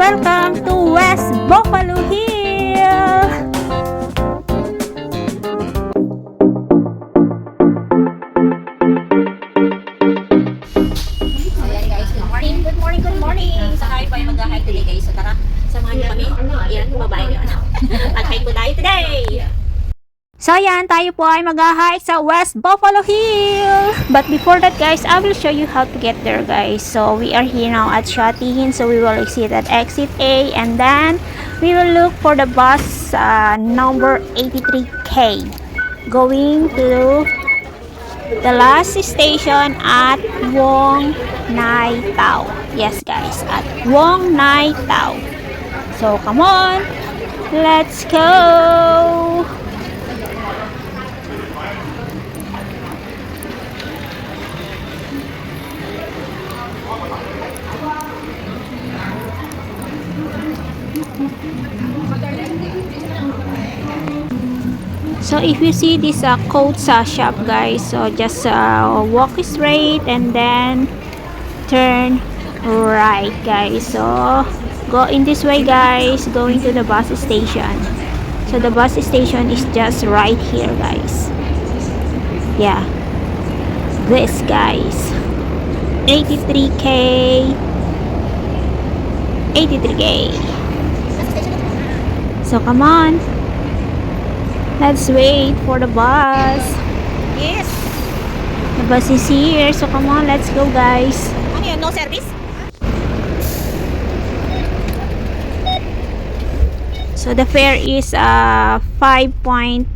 Welcome to West Buffalo Hill! Good morning! Sa tayo pa yung mag-hike today guys. So tara, samahan niyo kami. Yan, yung babae yun. Mag-hike po tayo today! So yan, tayo po ay mag-hike sa West Buffalo Hill. But before that guys, I will show you how to get there guys. So we are here now at Shotteen. So we will exit at exit A and then we will look for the bus number 83K going to the last station at Wong Nai Tao. Yes guys, at Wong Nai Tao. So come on, let's go! So if you see this coat shop guys, so just walk straight and then turn right guys. So go in this way guys, going to the bus station. So the bus station is just right here guys. Yeah, this guys, 83K. So come on, let's wait for the bus. Yes! The bus is here, so come on, let's go guys. Ano yun? No service? So the fare is $5.20.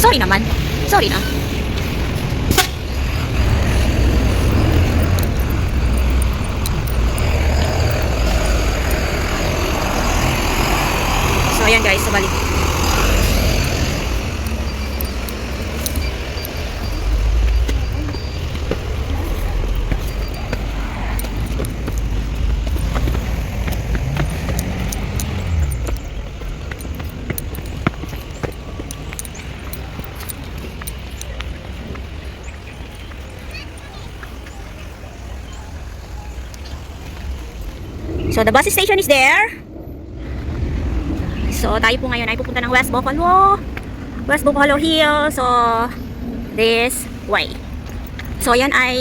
Sorry naman. Sorry na. So ayan guys, sabalik. So the bus station is there. So tayo po ngayon ay pupunta ng West Buffalo Hill. So this way. So yan ay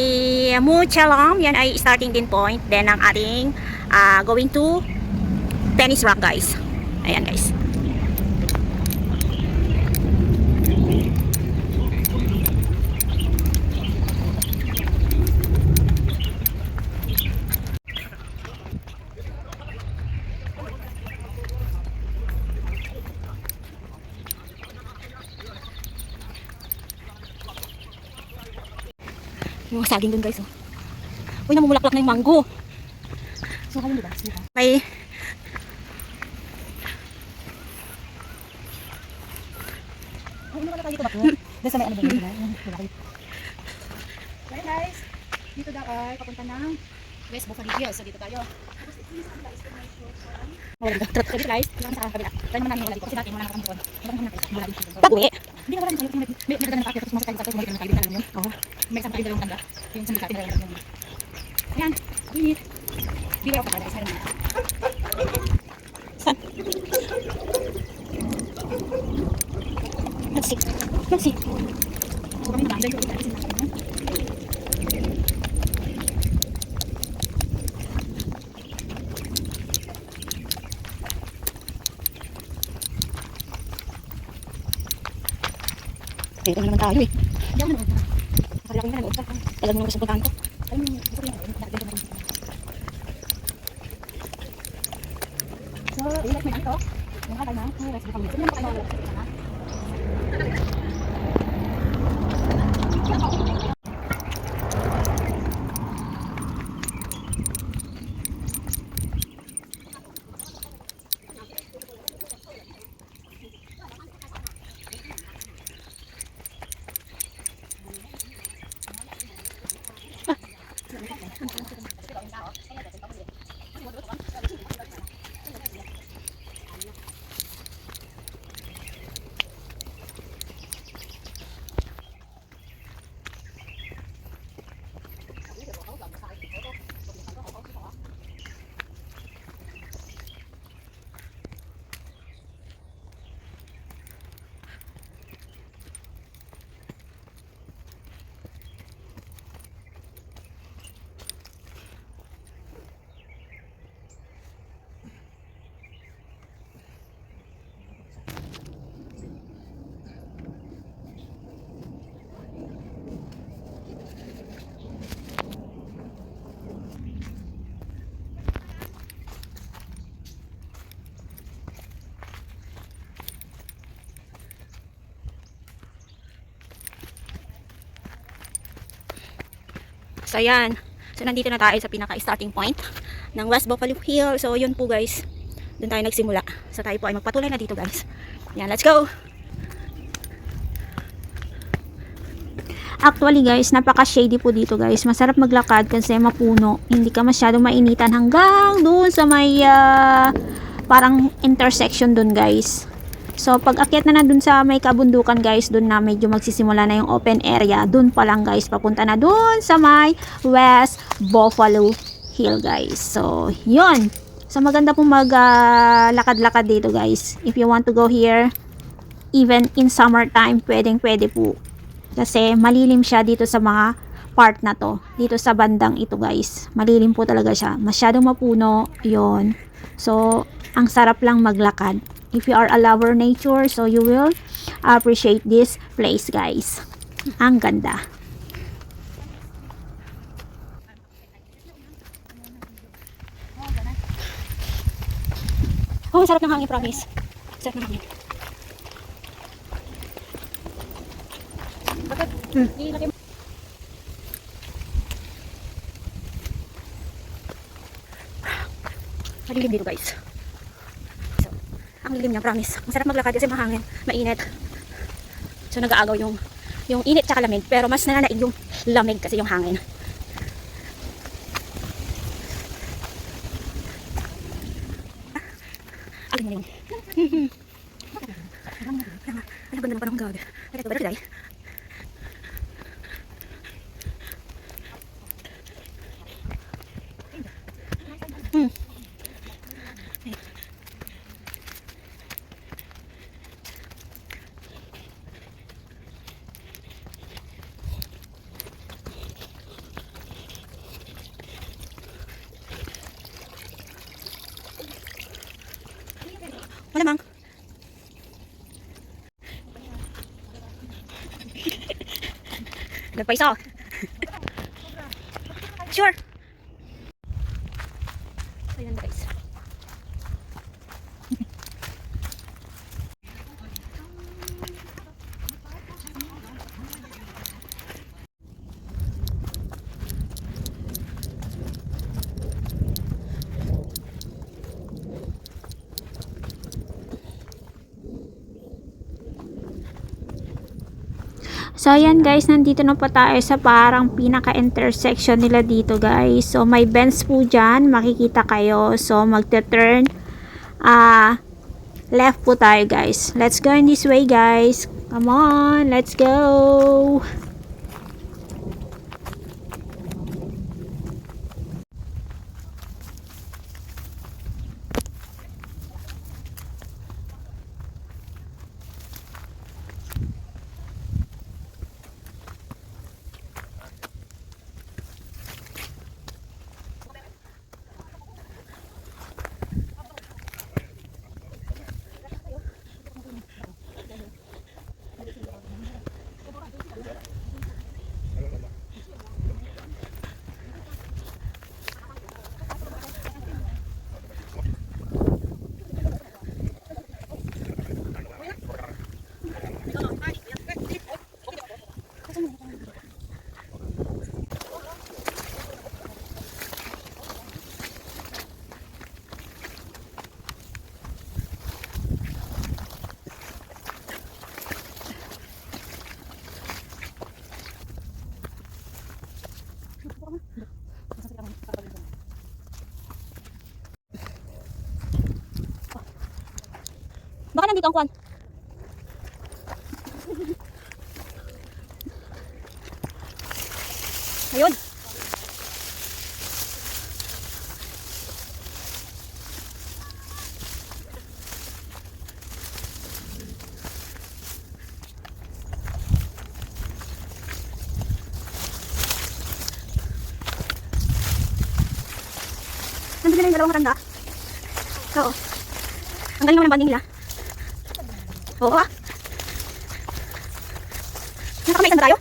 Muchalam, yan ay starting din point. Then ang ating going to Tennis Rock guys. Ayan guys. Yung saging dun guys oh. Uy, namumulaklak na yung mango. So kayo diba? May ano wala tayo dito ba? Doon sa may ano ba yun? Hey guys, dito daw ay papunta ng West Buffalo Hill. So dito tayo. Dito guys, dito sa kabila. Tayo naman namin wala dito kasi dati wala nakakampon. Pag-uwi? Hindi na wala din tayo. May nagdala ng packet tapos masakay sa tayo. Bumalik na tayo. Alam nyo? Oo. May isang tayo dalawang tanda. Yung sa may katin dalawang tanda. Ayan. Init. Bigay ako para isa rin. Saan? Let's see. Let's see. So kami naman. Dahil ko ito. Dito naman tayo eh. Hindi ako naman. Nakakala ko yung nag-uusap. Alam mo naman gusto puntahan ko. Alam mo, gusto ko yung nag-uusap. So, ilike mo yan ito. Yung kalay na. Yung rest mo kami. Sige naman kayo mawala sa isa. So, ayan. So, nandito na tayo sa pinaka-starting point ng West Buffalo Hill. So, yun po guys. Doon tayo nagsimula. So, tayo po ay magpatuloy na dito guys. Yan, let's go! Actually guys, napaka-shady po dito guys. Masarap maglakad kasi mapuno. Hindi ka masyadong mainitan hanggang doon sa may parang intersection doon guys. So pag akyat na dun sa may kabundukan guys, doon na medyo magsisimula na yung open area. Doon pa lang guys, papunta na doon sa may West Buffalo Hill guys. So yun. So maganda pong maglakad-lakad dito guys. If you want to go here, even in summertime, pwede po. Kasi malilim siya dito sa mga part na to. Dito sa bandang ito guys. Malilim po talaga siya. Masyadong mapuno. Yun. So, ang sarap lang maglakad. If you are a lover nature, so you will appreciate this place guys. Ang ganda. Oh, sarap ng hangin, promise. Sarap ng hangin. Malilim dito guys. So, ang lilim niya, promise. Masarap maglakad kasi mahangin, mainit. So nag-aagaw yung init tsaka lamig, pero mas nananaig yung lamig kasi yung hangin. Alin na yun? Ang ganda ng panahon gabi. Ito, butterfly. Malamang. Nagpaiso. Sure. Ayan guys. So ayan guys, nandito na po tayo sa parang pinaka-intersection nila dito guys. So may bends po dyan, makikita kayo. So magte-turn left po tayo guys. Let's go in this way guys. Come on, let's go. Baka nandito ang kwan. Ayun. Nandito na yung dalawang matanda. Oo. Ang galing naman ng banding nila. Oo ah. Nakamaisan ba tayo?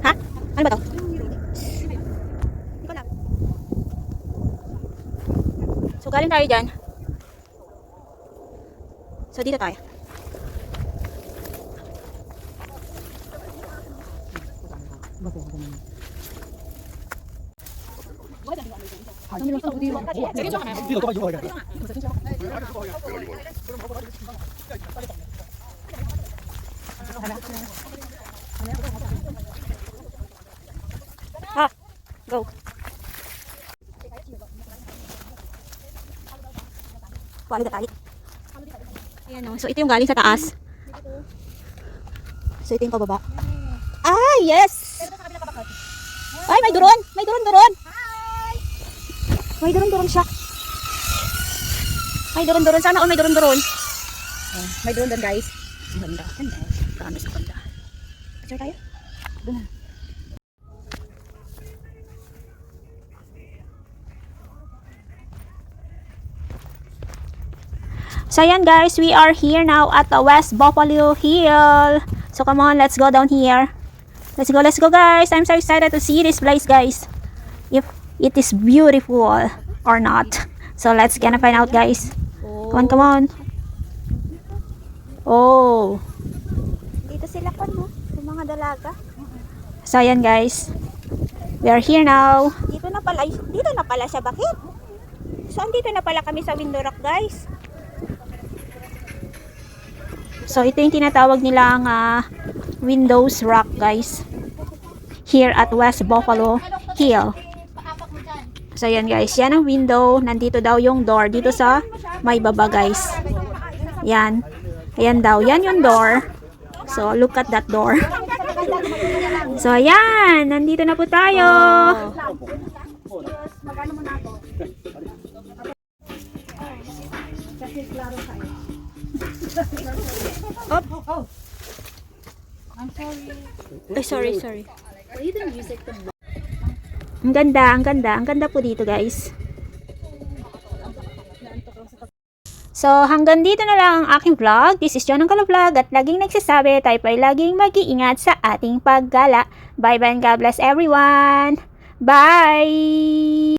Ha? Ano ba to? Hindi ko alam. So galing tayo dyan. So dito tayo. Ah, go. Pali ka tayo. Ayan o. So, ito yung galing sa taas. So, ito yung pababa. Ah, yes! Ay, may duron! May duron-duron! May duron-duron siya. May duron-duron. Sana all may duron-duron. Oh, may duron-duron, guys. Ang ganda. Ganda. Promise, ang ganda. Picture tayo? Doon na. So yan guys, we are here now at the West Buffalo Hill. So come on, let's go down here. Let's go guys. I'm so excited to see this place guys. If it is beautiful or not. So let's gonna find out guys. Come on. Oh. Dito sila pa, no? Yung mga dalaga. So yan guys. We are here now. Dito na pala siya. Bakit? So, andito na pala kami sa Window Rock, guys. So ito yung tinatawag nilang Windows Rock guys. Here at West Buffalo Hill. So yan guys, yan ang window. Nandito daw yung door dito sa may baba guys. Yan. Ayan daw, yan yung door. So look at that door. So ayan, nandito na po tayo. Ay, sorry. Ang ganda po dito guys. So hanggang dito na lang ang aking vlog. This is John ang Vlog at laging nagsasabi tayo pa ay laging mag-iingat sa ating paggala. Bye bye and God bless everyone. Bye!